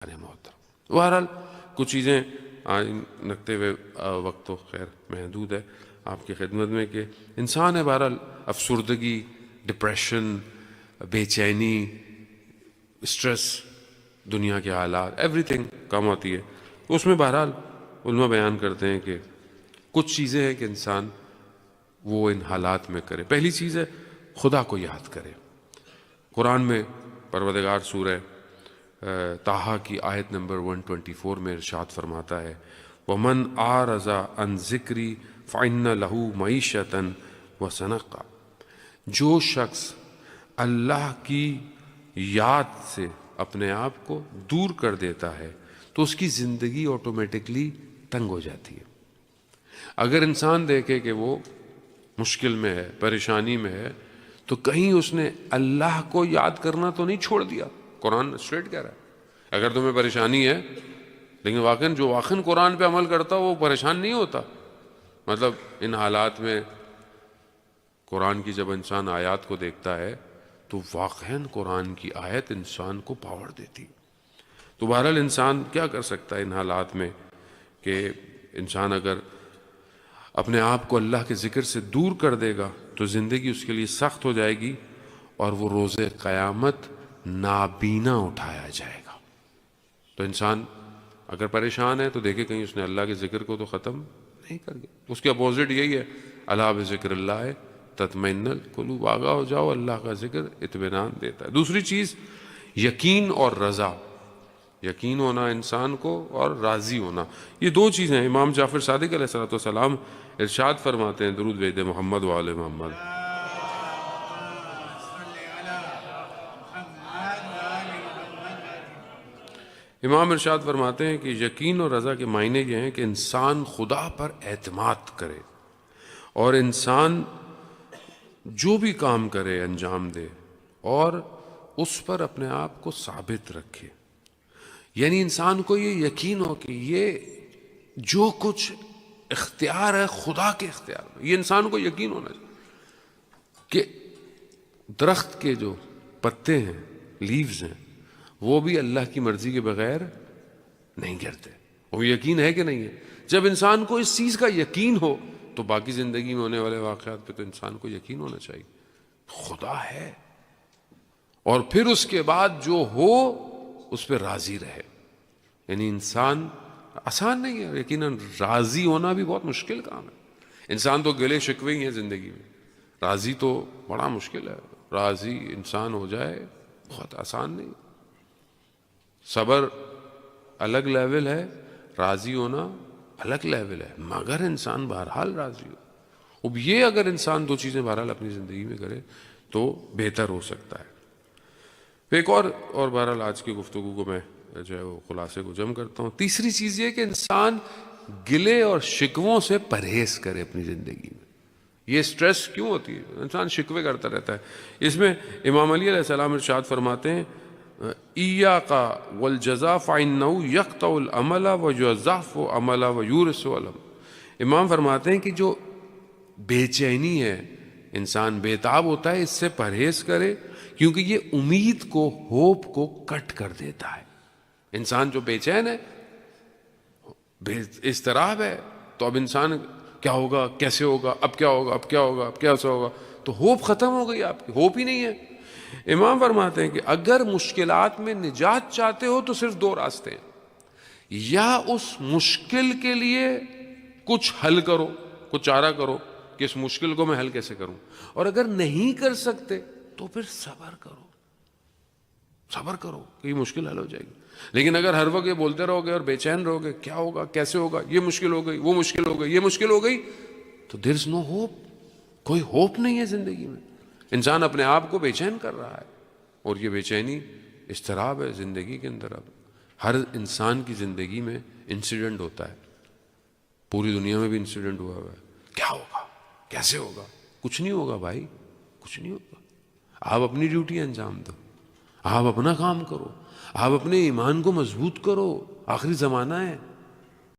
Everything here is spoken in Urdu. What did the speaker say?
محترم بہرحال کچھ چیزیں آج رکھتے ہوئے وقت تو خیر محدود ہے آپ کی خدمت میں کہ انسان ہے بہرحال افسردگی، ڈپریشن، بے چینی، اسٹریس، دنیا کے حالات ایوری تھنگ کم ہوتی ہے. اس میں بہرحال علماء بیان کرتے ہیں کہ کچھ چیزیں ہیں کہ انسان وہ ان حالات میں کرے. پہلی چیز ہے خدا کو یاد کرے. قرآن میں پروردگار سورہ طٰہٰ کی آیت نمبر 124 میں ارشاد فرماتا ہے وَمَنْ أَعْرَضَ عَنْ ذِكْرِي فَإِنَّ لَهُ مَعِيشَةً وَضَنْكًا. جو شخص اللہ کی یاد سے اپنے آپ کو دور کر دیتا ہے تو اس کی زندگی آٹومیٹکلی تنگ ہو جاتی ہے. اگر انسان دیکھے کہ وہ مشکل میں ہے، پریشانی میں ہے، تو کہیں اس نے اللہ کو یاد کرنا تو نہیں چھوڑ دیا. قرآن اسٹریٹ کہہ رہا ہے اگر تمہیں پریشانی ہے، لیکن واقعاً قرآن پہ عمل کرتا وہ پریشان نہیں ہوتا. مطلب ان حالات میں قرآن کی جب انسان آیات کو دیکھتا ہے تو واقعاً قرآن کی آیت انسان کو پاور دیتی. تو بہرحال انسان کیا کر سکتا ہے ان حالات میں کہ انسان اگر اپنے آپ کو اللہ کے ذکر سے دور کر دے گا تو زندگی اس کے لیے سخت ہو جائے گی اور وہ روز قیامت نابینا اٹھایا جائے گا. تو انسان اگر پریشان ہے تو دیکھے کہیں اس نے اللہ کے ذکر کو تو ختم نہیں کر دیا. اس کے اپوزٹ یہی ہے الا بذکر اللہ تطمئن القلوب. آگاہ ہو جاؤ، اللہ کا ذکر اطمینان دیتا ہے. دوسری چیز یقین اور رضا. یقین ہونا انسان کو اور راضی ہونا، یہ دو چیزیں ہیں. امام جعفر صادق علیہ السلام ارشاد فرماتے ہیں، درود بھیج دیں محمد و آل محمد. امام ارشاد فرماتے ہیں کہ یقین اور رضا کے معنی یہ ہیں کہ انسان خدا پر اعتماد کرے اور انسان جو بھی کام کرے انجام دے اور اس پر اپنے آپ کو ثابت رکھے. یعنی انسان کو یہ یقین ہو کہ یہ جو کچھ اختیار ہے خدا کے اختیار میں. یہ انسان کو یقین ہونا چاہیے کہ درخت کے جو پتے ہیں، لیوز ہیں، وہ بھی اللہ کی مرضی کے بغیر نہیں گرتے. وہ یقین ہے کہ نہیں ہے؟ جب انسان کو اس چیز کا یقین ہو تو باقی زندگی میں ہونے والے واقعات پہ تو انسان کو یقین ہونا چاہیے خدا ہے، اور پھر اس کے بعد جو ہو اس پہ راضی رہے. یعنی انسان آسان نہیں ہے، یقیناً راضی ہونا بھی بہت مشکل کام ہے. انسان تو گلے شکوے ہی ہیں زندگی میں، راضی تو بڑا مشکل ہے. راضی انسان ہو جائے بہت آسان نہیں. صبر الگ لیول ہے، راضی ہونا الگ لیول ہے، مگر انسان بہرحال راضی ہو. اب یہ اگر انسان دو چیزیں بہرحال اپنی زندگی میں کرے تو بہتر ہو سکتا ہے. ایک اور بہرحال آج کی گفتگو کو میں جو ہے وہ خلاصے کو جمع کرتا ہوں. تیسری چیز یہ کہ انسان گلے اور شکووں سے پرہیز کرے اپنی زندگی میں. یہ سٹریس کیوں ہوتی ہے؟ انسان شکوے کرتا رہتا ہے. اس میں امام علی علیہ السلام ارشاد فرماتے ہیں ایاک والجزا فإنہ یقطع العمل ویضعف عمل ویورث العلم. امام فرماتے ہیں کہ جو بے چینی ہے، انسان بیتاب ہوتا ہے، اس سے پرہیز کرے کیونکہ یہ امید کو، ہوپ کو کٹ کر دیتا ہے. انسان جو بے چین ہے، اضطراب ہے، تو اب انسان کیا ہوگا، کیسے ہوگا، اب کیا ہوگا، اب کیا ہوگا، اب کیسے ہوگا، تو ہوپ ختم ہو گئی، آپ کی ہوپ ہی نہیں ہے. امام فرماتے ہیں کہ اگر مشکلات میں نجات چاہتے ہو تو صرف دو راستے ہیں. یا اس مشکل کے لیے کچھ حل کرو، کچھ چارہ کرو کہ اس مشکل کو میں حل کیسے کروں، اور اگر نہیں کر سکتے تو پھر صبر کرو. صبر کرو کہ یہ مشکل حل ہو جائے گی. لیکن اگر ہر وقت یہ بولتے رہو گے اور بے چین رہو گے کیا ہوگا، کیسے ہوگا، یہ مشکل ہو گئی، وہ مشکل ہو گئی، یہ مشکل ہو گئی، تو دیر از نو ہوپ. کوئی ہوپ نہیں ہے زندگی میں. انسان اپنے آپ کو بے چین کر رہا ہے، اور یہ بے چینی اضطراب ہے زندگی کے اندر. اب ہر انسان کی زندگی میں انسیڈنٹ ہوتا ہے، پوری دنیا میں بھی انسیڈنٹ ہوا ہے. کیا ہوگا، کیسے ہوگا، کچھ نہیں ہوگا بھائی، کچھ نہیں ہوگا. آپ اپنی ڈیوٹی انجام دو، آپ اپنا کام کرو، آپ اپنے ایمان کو مضبوط کرو. آخری زمانہ ہے.